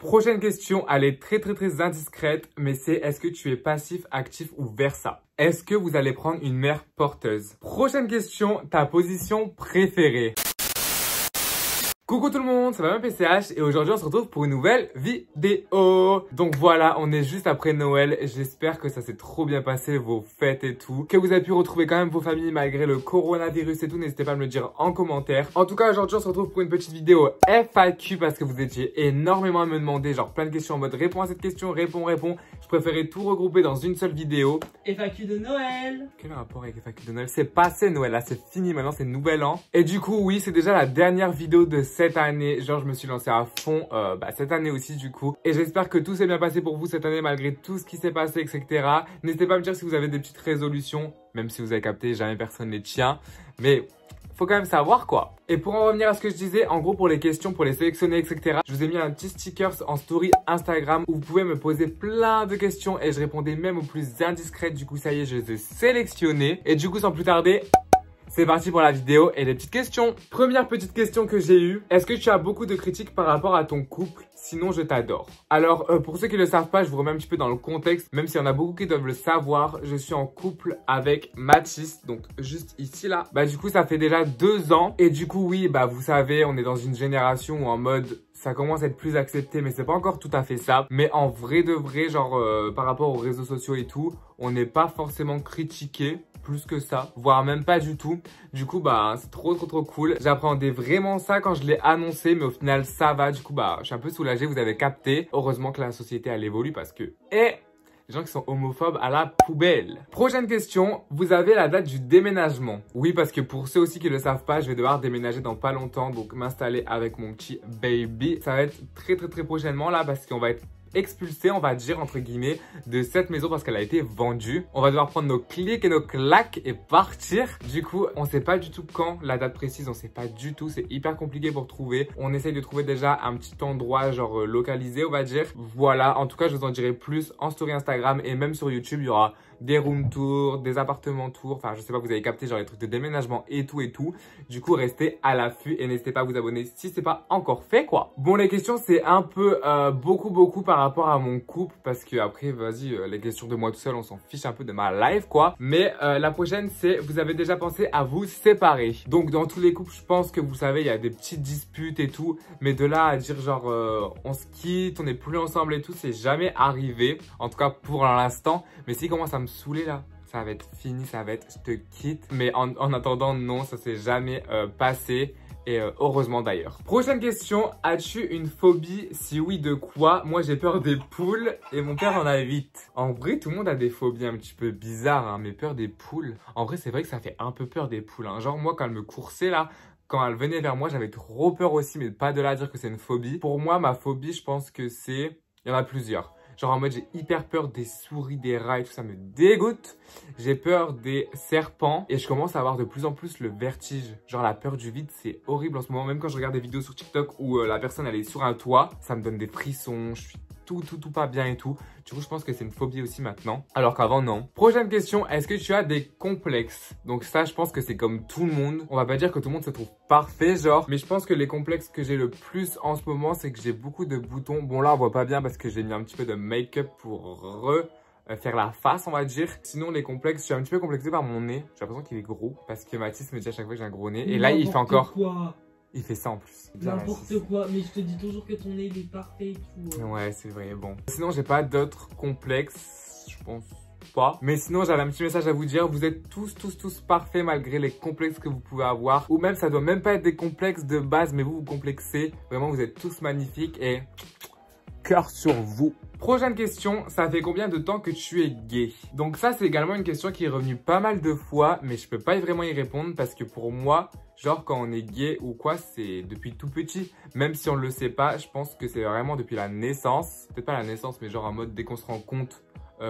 Prochaine question, elle est très indiscrète, mais c'est est-ce que tu es passif, actif ou versa? Est-ce que vous allez prendre une mère porteuse? Prochaine question, ta position préférée? Coucou tout le monde, c'est Mamien PCH et aujourd'hui on se retrouve pour une nouvelle vidéo. Donc voilà, on est juste après Noël. J'espère que ça s'est trop bien passé, vos fêtes et tout. Que vous avez pu retrouver quand même vos familles malgré le coronavirus et tout. N'hésitez pas à me le dire en commentaire. En tout cas, aujourd'hui on se retrouve pour une petite vidéo FAQ parce que vous étiez énormément à me demander genre plein de questions en mode réponds à cette question, réponds. Je préférais tout regrouper dans une seule vidéo. FAQ de Noël. Quel rapport avec FAQ de Noël? C'est passé Noël, là c'est fini, maintenant c'est Nouvel An. Et du coup oui, c'est déjà la dernière vidéo de cette année. Genre je me suis lancé à fond cette année aussi du coup. Et j'espère que tout s'est bien passé pour vous cette année malgré tout ce qui s'est passé, etc. N'hésitez pas à me dire si vous avez des petites résolutions. Même si vous avez capté, jamais personne les tient. Mais faut quand même savoir quoi. Et pour en revenir à ce que je disais, en gros pour les questions, pour les sélectionner, etc. Je vous ai mis un petit stickers en story Instagram où vous pouvez me poser plein de questions et je répondais même aux plus indiscrètes. Du coup ça y est, je les ai sélectionnées. Et du coup sans plus tarder, c'est parti pour la vidéo et les petites questions. Première petite question que j'ai eue. Est-ce que tu as beaucoup de critiques par rapport à ton couple? Sinon, je t'adore. Alors, pour ceux qui ne le savent pas, je vous remets un petit peu dans le contexte. Même s'il y en a beaucoup qui doivent le savoir, je suis en couple avec Mathis. Donc, juste ici, là. Du coup, ça fait déjà 2 ans. Et du coup, oui, vous savez, on est dans une génération où en mode ça commence à être plus accepté, mais c'est pas encore tout à fait ça. Mais en vrai de vrai, genre, par rapport aux réseaux sociaux et tout, on n'est pas forcément critiqué plus que ça, voire même pas du tout. Du coup, c'est trop cool. J'appréhendais vraiment ça quand je l'ai annoncé, mais au final, ça va. Du coup, je suis un peu soulagé, vous avez capté. Heureusement que la société, elle évolue parce que... les gens qui sont homophobes à la poubelle. Prochaine question, vous avez la date du déménagement? Oui, parce que pour ceux aussi qui ne le savent pas, je vais devoir déménager dans pas longtemps, donc m'installer avec mon petit baby. Ça va être très prochainement là, parce qu'on va être expulsé, on va dire entre guillemets, de cette maison parce qu'elle a été vendue. On va devoir prendre nos clics et nos claques et partir. Du coup, on sait pas du tout quand, la date précise, on sait pas du tout. C'est hyper compliqué pour trouver. On essaye de trouver déjà un petit endroit genre localisé, on va dire. Voilà, en tout cas, je vous en dirai plus en story Instagram et même sur YouTube, il y aura des room tours, des appartements tours. Enfin, je sais pas, vous avez capté genre les trucs de déménagement et tout. Du coup, restez à l'affût et n'hésitez pas à vous abonner si c'est pas encore fait, quoi. Bon, les questions, c'est un peu beaucoup par rapport à mon couple parce que après, vas-y, les questions de moi tout seul, on s'en fiche un peu de ma life, quoi. Mais la prochaine, c'est vous avez déjà pensé à vous séparer? Donc, dans tous les couples, je pense que vous savez, il y a des petites disputes et tout. Mais de là à dire genre, on se quitte, on n'est plus ensemble et tout, c'est jamais arrivé. En tout cas, pour l'instant. Mais s'il commence à me saouler là, ça va être fini, ça va être je te quitte. Mais en attendant, non, ça s'est jamais passé. Et heureusement d'ailleurs. Prochaine question, as-tu une phobie? Si oui, de quoi? Moi j'ai peur des poules et mon père en a 8. En vrai, tout le monde a des phobies un petit peu bizarres, hein, mais peur des poules. En vrai, c'est vrai que ça fait un peu peur des poules, hein. Genre moi quand elle me coursait là, quand elle venait vers moi, j'avais trop peur aussi, mais pas de là à dire que c'est une phobie. Pour moi, ma phobie, je pense que c'est... Il y en a plusieurs. Genre en mode j'ai hyper peur des souris, des rats et tout ça me dégoûte. J'ai peur des serpents et je commence à avoir de plus en plus le vertige. Genre la peur du vide, c'est horrible en ce moment. Même quand je regarde des vidéos sur TikTok où la personne elle est sur un toit, ça me donne des frissons, je suis tout pas bien et tout. Du coup, je pense que c'est une phobie aussi maintenant. Alors qu'avant, non. Prochaine question, est-ce que tu as des complexes? Donc ça, je pense que c'est comme tout le monde. On va pas dire que tout le monde se trouve parfait, genre. Mais je pense que les complexes que j'ai le plus en ce moment, c'est que j'ai beaucoup de boutons. Bon, là, on voit pas bien parce que j'ai mis un petit peu de make-up pour faire la face, on va dire. Sinon, les complexes, je suis un petit peu complexé par mon nez. J'ai l'impression qu'il est gros parce que Mathis me dit à chaque fois que j'ai un gros nez. Et là, il fait encore... Quoi. Il fait ça en plus. N'importe quoi, mais je te dis toujours que ton nez il est parfait et tout. Ouais, c'est vrai, bon. Sinon, j'ai pas d'autres complexes, je pense pas. Mais sinon, j'avais un petit message à vous dire. Vous êtes tous parfaits malgré les complexes que vous pouvez avoir. Ou même, ça doit même pas être des complexes de base, mais vous complexez. Vraiment, vous êtes tous magnifiques et cœur sur vous. Prochaine question, ça fait combien de temps que tu es gay? Donc ça, c'est également une question qui est revenue pas mal de fois, mais je peux pas vraiment y répondre parce que pour moi, genre quand on est gay ou quoi, c'est depuis tout petit. Même si on le sait pas, je pense que c'est vraiment depuis la naissance. Peut-être pas la naissance, mais genre en mode dès qu'on se rend compte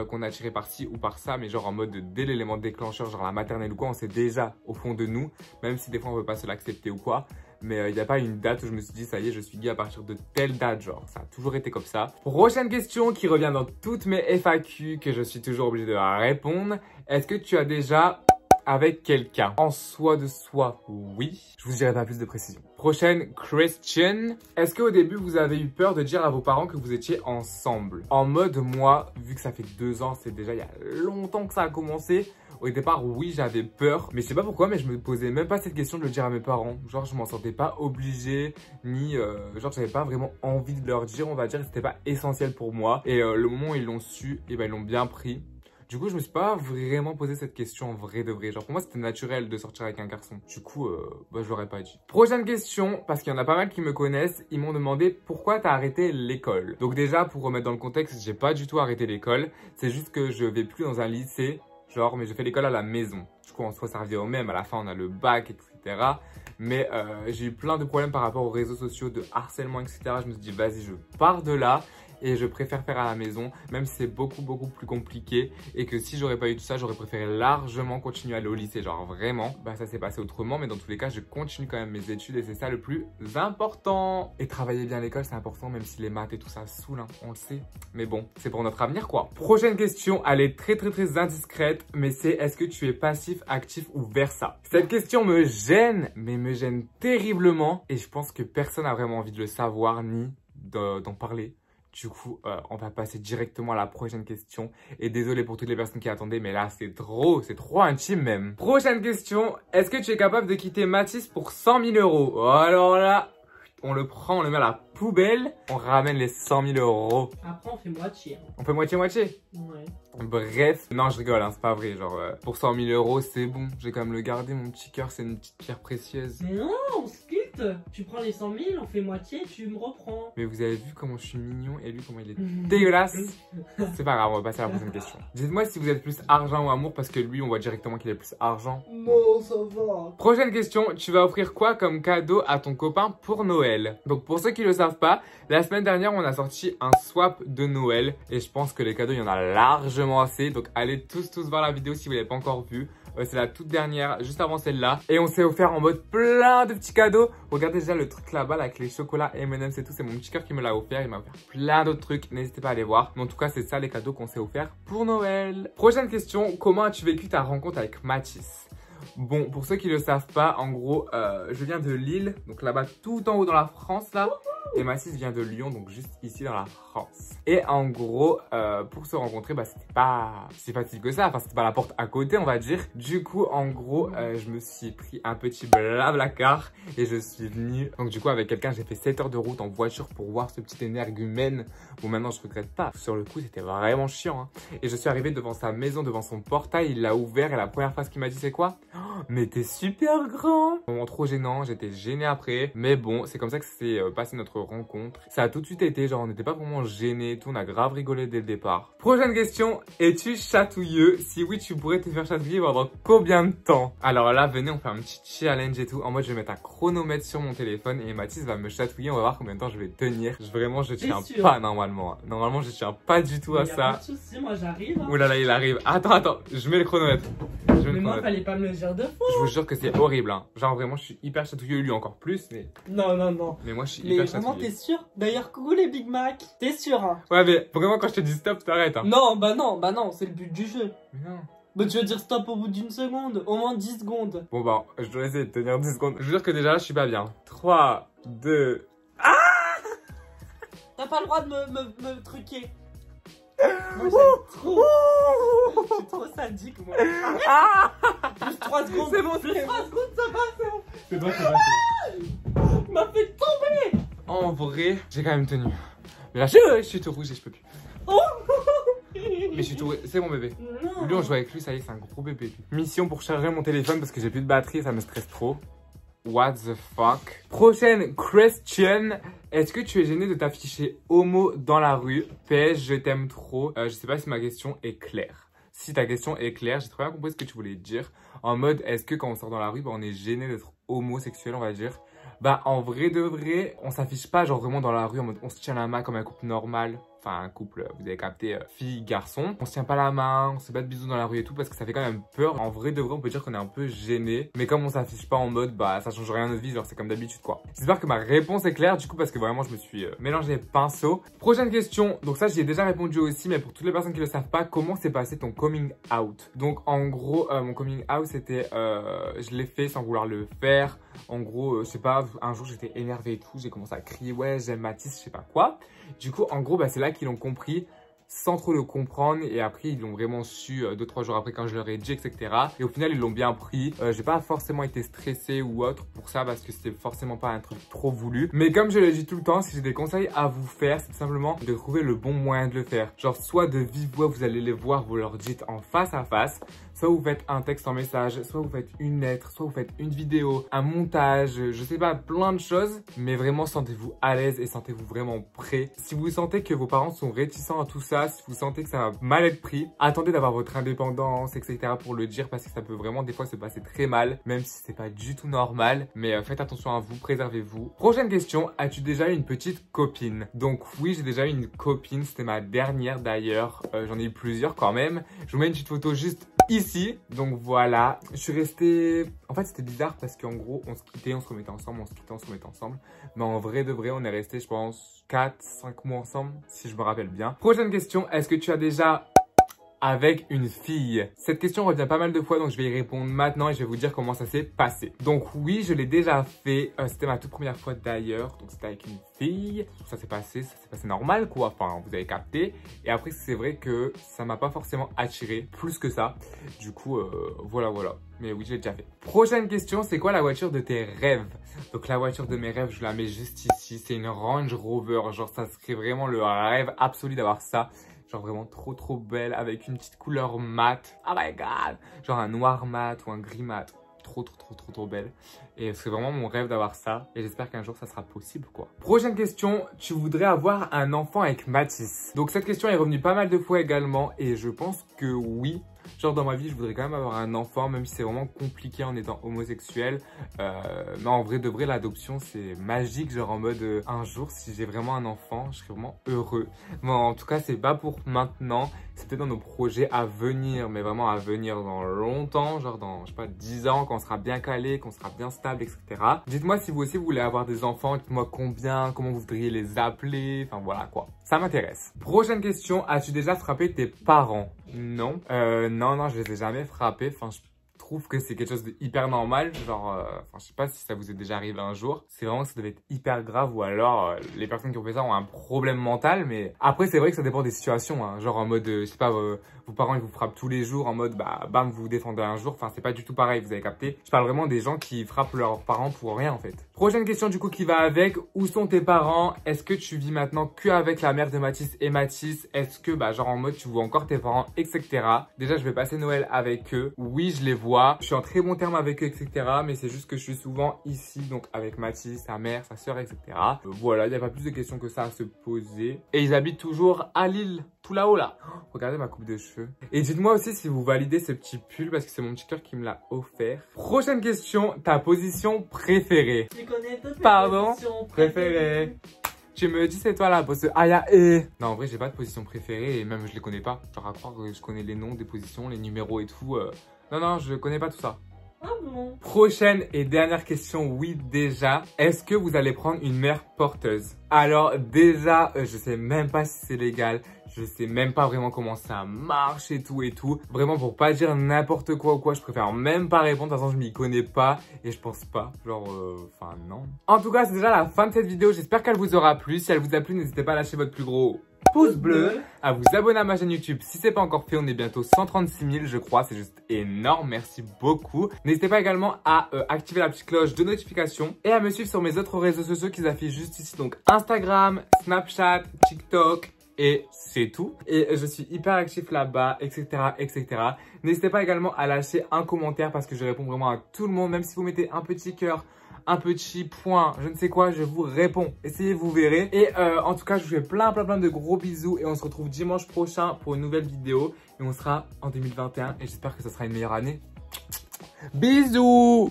qu'on est attiré par ci ou par ça, mais genre en mode dès l'élément déclencheur, genre la maternelle ou quoi, on sait déjà au fond de nous, même si des fois on veut pas se l'accepter ou quoi. Mais il n'y a pas une date où je me suis dit, ça y est, je suis gay à partir de telle date, genre, ça a toujours été comme ça. Prochaine question qui revient dans toutes mes FAQ, que je suis toujours obligé de répondre. Est-ce que tu as déjà avec quelqu'un? En soi de soi, oui. Je vous dirai pas plus de précision. Prochaine question. Est-ce qu'au début, vous avez eu peur de dire à vos parents que vous étiez ensemble? En mode, moi, vu que ça fait 2 ans, c'est déjà il y a longtemps que ça a commencé. Au départ, oui, j'avais peur. Mais je sais pas pourquoi, mais je me posais même pas cette question de le dire à mes parents. Genre, je m'en sentais pas obligée, ni genre, j'avais pas vraiment envie de leur dire, on va dire, c'était pas essentiel pour moi. Et le moment où ils l'ont su, et ben, ils l'ont bien pris. Du coup, je me suis pas vraiment posé cette question en vrai de vrai. Genre, pour moi, c'était naturel de sortir avec un garçon. Du coup, je l'aurais pas dit. Prochaine question, parce qu'il y en a pas mal qui me connaissent. Ils m'ont demandé pourquoi t'as arrêté l'école. Donc déjà, pour remettre dans le contexte, j'ai pas du tout arrêté l'école. C'est juste que je vais plus dans un lycée. Genre, mais je fais l'école à la maison. Du coup, en soi, ça revient au même. À la fin, on a le bac, etc. Mais j'ai eu plein de problèmes par rapport aux réseaux sociaux, de harcèlement, etc. Je me suis dit, vas-y, je pars de là. Et je préfère faire à la maison, même si c'est beaucoup plus compliqué. Et que si j'aurais pas eu tout ça, j'aurais préféré largement continuer à aller au lycée. Genre vraiment, bah ça s'est passé autrement. Mais dans tous les cas, je continue quand même mes études et c'est ça le plus important. Et travailler bien à l'école, c'est important, même si les maths et tout ça saoule, hein, on le sait. Mais bon, c'est pour notre avenir quoi. Prochaine question, elle est très indiscrète. Mais c'est est-ce que tu es passif, actif ou versa? Cette question me gêne, mais me gêne terriblement. Et je pense que personne n'a vraiment envie de le savoir ni d'en parler. Du coup, on va passer directement à la prochaine question. Et désolé pour toutes les personnes qui attendaient, mais là, c'est trop intime même. Prochaine question. Est-ce que tu es capable de quitter Mathis pour 100 000 euros? Alors là, on le prend, on le met à la poubelle. On ramène les 100 000 euros. Après, on fait moitié. On fait moitié-moitié? Ouais. Bref, non, je rigole, hein, c'est pas vrai. Genre, pour 100 000 euros, c'est bon. J'ai quand même le garder, mon petit cœur, c'est une petite pierre précieuse. Mais non, on se quitte. Tu prends les 100 000, on fait moitié, tu me reprends. Mais vous avez vu comment je suis mignon et lui comment il est dégueulasse. C'est pas grave, on va passer à la prochaine question. Dites-moi si vous êtes plus argent ou amour parce que lui, on voit directement qu'il est plus argent. Non, ça va. Prochaine question, tu vas offrir quoi comme cadeau à ton copain pour Noël? Donc pour ceux qui le savent pas, la semaine dernière, on a sorti un swap de Noël et je pense que les cadeaux, il y en a largement assez. Donc allez tous voir la vidéo si vous l'avez pas encore vue. C'est la toute dernière, juste avant celle-là. Et on s'est offert en mode plein de petits cadeaux. Regardez déjà le truc là-bas, là, avec les chocolats M&M's et tout. C'est mon petit cœur qui me l'a offert. Il m'a offert plein d'autres trucs. N'hésitez pas à aller voir. Mais en tout cas, c'est ça les cadeaux qu'on s'est offerts pour Noël. Prochaine question. Comment as-tu vécu ta rencontre avec Mathis? Bon, pour ceux qui ne le savent pas, en gros, je viens de Lille. Donc là-bas, tout en haut dans la France, là. Et Mathis vient de Lyon, donc juste ici dans la France. Et en gros, pour se rencontrer, bah c'était pas si facile que ça. Enfin, c'était pas la porte à côté, on va dire. Du coup, en gros, je me suis pris un petit blablacar et je suis venu. Donc du coup, avec quelqu'un, j'ai fait 7 heures de route en voiture pour voir ce petit énergumène. Bon, maintenant, je regrette pas. Sur le coup, c'était vraiment chiant. Hein. Et je suis arrivé devant sa maison, devant son portail. Il l'a ouvert et la première phrase qu'il m'a dit, c'est quoi? Oh, mais t'es super grand! Moment trop gênant, j'étais gêné après. Mais bon, c'est comme ça que c'est passé notre rencontre. Ça a tout de suite été, genre on n'était pas vraiment gênés et tout, on a grave rigolé dès le départ. Prochaine question, es-tu chatouilleux? Si oui, tu pourrais te faire chatouiller pendant combien de temps? Alors là, venez, on fait un petit challenge et tout. En mode, je vais mettre un chronomètre sur mon téléphone et Mathis va me chatouiller, on va voir combien de temps je vais tenir. Vraiment, je tiens pas normalement. Normalement, je tiens pas du tout à ça. Pas de soucis, moi j'arrive. Hein. Ouh là là, il arrive. Attends, je mets le chronomètre. Mais moi, fallait pas me le dire deux fois. Je vous jure que c'est horrible, hein. Genre vraiment, je suis hyper chatouilleux, lui encore plus, mais... Non. Mais moi, je suis hyper chatouilleux. Mais vraiment, t'es sûr? D'ailleurs, coucou les Big Mac. T'es sûr, hein? Ouais, mais vraiment, quand je te dis stop, t'arrêtes, hein. Non, bah non, c'est le but du jeu. Mais non. Bah tu vas dire stop au bout d'une seconde, au moins 10 secondes. Bon bah, je dois essayer de tenir 10 secondes. Je veux dire que déjà, là, je suis pas bien. 3, 2... T'as pas le droit de me truquer. Moi, j'aime trop. Je suis trop sadique, moi. Plus 3 secondes. C'est bon, plus 3 secondes, ça passe. C'est bon. Il m'a fait tomber. En vrai, j'ai quand même tenu. Mais là, je suis tout rouge et je peux plus. Mais je suis tout rouge. C'est mon bébé. Non. Lui, on joue avec lui, ça y est, c'est un gros bébé. Mission pour charger mon téléphone parce que j'ai plus de batterie et ça me stresse trop. What the fuck? Prochaine question. Est-ce que tu es gêné de t'afficher homo dans la rue? PS, je t'aime trop. Je sais pas si ma question est claire. Si ta question est claire, j'ai très bien compris ce que tu voulais dire. En mode, est-ce que quand on sort dans la rue, bah, on est gêné d'être homosexuel, on va dire? Bah, en vrai de vrai, on s'affiche pas genre vraiment dans la rue en mode on se tient la main comme un couple normal. enfin un couple, vous avez capté, fille-garçon. On se tient pas la main, on se bat de bisous dans la rue et tout parce que ça fait quand même peur. En vrai de vrai, on peut dire qu'on est un peu gêné. Mais comme on s'affiche pas en mode, bah ça change rien à notre vie, genre c'est comme d'habitude quoi. J'espère que ma réponse est claire du coup parce que vraiment je me suis mélangé les pinceaux. Prochaine question, donc ça j'y ai déjà répondu aussi, mais pour toutes les personnes qui le savent pas, comment s'est passé ton coming out? Donc en gros, mon coming out c'était, je l'ai fait sans vouloir le faire. En gros, je sais pas, un jour j'étais énervé et tout, j'ai commencé à crier ouais j'aime Mathis, je sais pas quoi. Du coup en gros bah, c'est là qu'ils l'ont compris sans trop le comprendre et après ils l'ont vraiment su 2-3 jours après quand je leur ai dit etc. Et au final ils l'ont bien pris. J'ai pas forcément été stressé ou autre pour ça parce que c'était forcément pas un truc trop voulu. Mais comme je le dis tout le temps, si j'ai des conseils à vous faire, c'est tout simplement de trouver le bon moyen de le faire. Genre soit de vive voix, vous allez les voir, vous leur dites en face à face. Soit vous faites un texte en message, soit vous faites une lettre, soit vous faites une vidéo, un montage, je sais pas, plein de choses. Mais vraiment, sentez-vous à l'aise et sentez-vous vraiment prêt. Si vous sentez que vos parents sont réticents à tout ça, si vous sentez que ça va mal être pris, attendez d'avoir votre indépendance, etc. pour le dire parce que ça peut vraiment des fois se passer très mal, même si c'est pas du tout normal. Mais faites attention à vous, préservez-vous. Prochaine question, as-tu déjà eu une petite copine? Donc oui, j'ai déjà eu une copine, c'était ma dernière d'ailleurs. J'en ai eu plusieurs quand même. Je vous mets une petite photo juste ici, donc voilà, je suis resté, en fait c'était bizarre parce qu'en gros on se quittait, on se remettait ensemble, on se quittait, on se remettait ensemble, mais en vrai de vrai on est resté je pense 4-5 mois ensemble si je me rappelle bien. Prochaine question, est-ce que tu as déjà avec une fille? Cette question revient pas mal de fois, donc je vais y répondre maintenant et je vais vous dire comment ça s'est passé. Donc oui, je l'ai déjà fait, c'était ma toute première fois d'ailleurs, donc c'était avec une fille. Ça s'est passé normal quoi, enfin vous avez capté. Et après c'est vrai que ça m'a pas forcément attiré plus que ça. Du coup, voilà. Mais oui, je l'ai déjà fait. Prochaine question, c'est quoi la voiture de tes rêves? Donc la voiture de mes rêves, je la mets juste ici, c'est une Range Rover. Genre ça serait vraiment le rêve absolu d'avoir ça. Genre vraiment trop belle avec une petite couleur mat. Oh my god! Genre un noir mat ou un gris mat. Trop belle. Et c'est vraiment mon rêve d'avoir ça. Et j'espère qu'un jour ça sera possible quoi. Prochaine question, tu voudrais avoir un enfant avec Mathis? Donc cette question est revenue pas mal de fois également. Et je pense que oui. Genre dans ma vie je voudrais quand même avoir un enfant, même si c'est vraiment compliqué en étant homosexuel. Mais en vrai de vrai l'adoption c'est magique. Genre en mode un jour si j'ai vraiment un enfant je serais vraiment heureux. Bon en tout cas c'est pas pour maintenant. C'était dans nos projets à venir, mais vraiment à venir dans longtemps, genre dans, je sais pas, 10 ans, quand on sera bien calé, qu'on sera bien stable, etc. Dites-moi si vous aussi vous voulez avoir des enfants, dites-moi combien, comment vous voudriez les appeler, enfin voilà quoi. Ça m'intéresse. Prochaine question, as-tu déjà frappé tes parents? Non. Non, je les ai jamais frappés, enfin je trouve que c'est quelque chose de hyper normal, genre, je sais pas si ça vous est déjà arrivé un jour, c'est vraiment que ça devait être hyper grave ou alors les personnes qui ont fait ça ont un problème mental, mais après c'est vrai que ça dépend des situations, hein. Genre en mode, je sais pas, vos parents ils vous frappent tous les jours en mode bah bam vous vous défendez un jour, enfin c'est pas du tout pareil, vous avez capté. Je parle vraiment des gens qui frappent leurs parents pour rien en fait. Prochaine question du coup qui va avec, où sont tes parents? Est-ce que tu vis maintenant que avec la mère de Mathis et Mathis? Est-ce que bah genre en mode tu vois encore tes parents, etc. Déjà je vais passer Noël avec eux, oui je les vois, je suis en très bon terme avec eux, etc. Mais c'est juste que je suis souvent ici, donc avec Mathis, sa mère, sa soeur, etc. Voilà, il n'y a pas plus de questions que ça à se poser. Et ils habitent toujours à Lille, tout là-haut là. Oh, regardez ma coupe de cheveux. Et dites-moi aussi si vous validez ce petit pull parce que c'est mon petit cœur qui me l'a offert. Prochaine question, ta position préférée? Tu connais toutes mes Pardon, positions préférée. Tu me dis c'est toi la pose Aya et. Non en vrai j'ai pas de position préférée et même je les connais pas. Genre à croire que je connais les noms des positions, les numéros et tout. Non, je connais pas tout ça. Ah bon? Prochaine et dernière question, oui déjà. Est-ce que vous allez prendre une mère porteuse? Alors déjà, je sais même pas si c'est légal. Je sais même pas vraiment comment ça marche et tout. Vraiment pour pas dire n'importe quoi ou quoi, je préfère même pas répondre. De toute façon, je m'y connais pas et je pense pas. Genre, enfin non. En tout cas, c'est déjà la fin de cette vidéo. J'espère qu'elle vous aura plu. Si elle vous a plu, n'hésitez pas à lâcher votre plus gros pouce bleu, à vous abonner à ma chaîne YouTube si c'est pas encore fait. On est bientôt 136 000 je crois, c'est juste énorme, merci beaucoup. N'hésitez pas également à activer la petite cloche de notification et à me suivre sur mes autres réseaux sociaux qui s'affichent juste ici, donc Instagram, Snapchat, TikTok et c'est tout. Et je suis hyper actif là-bas, etc. N'hésitez pas également à lâcher un commentaire parce que je réponds vraiment à tout le monde, même si vous mettez un petit cœur, un petit point, je ne sais quoi, je vous réponds. Essayez, vous verrez. Et en tout cas, je vous fais plein de gros bisous. Et on se retrouve dimanche prochain pour une nouvelle vidéo. Et on sera en 2021. Et j'espère que ce sera une meilleure année. Bisous!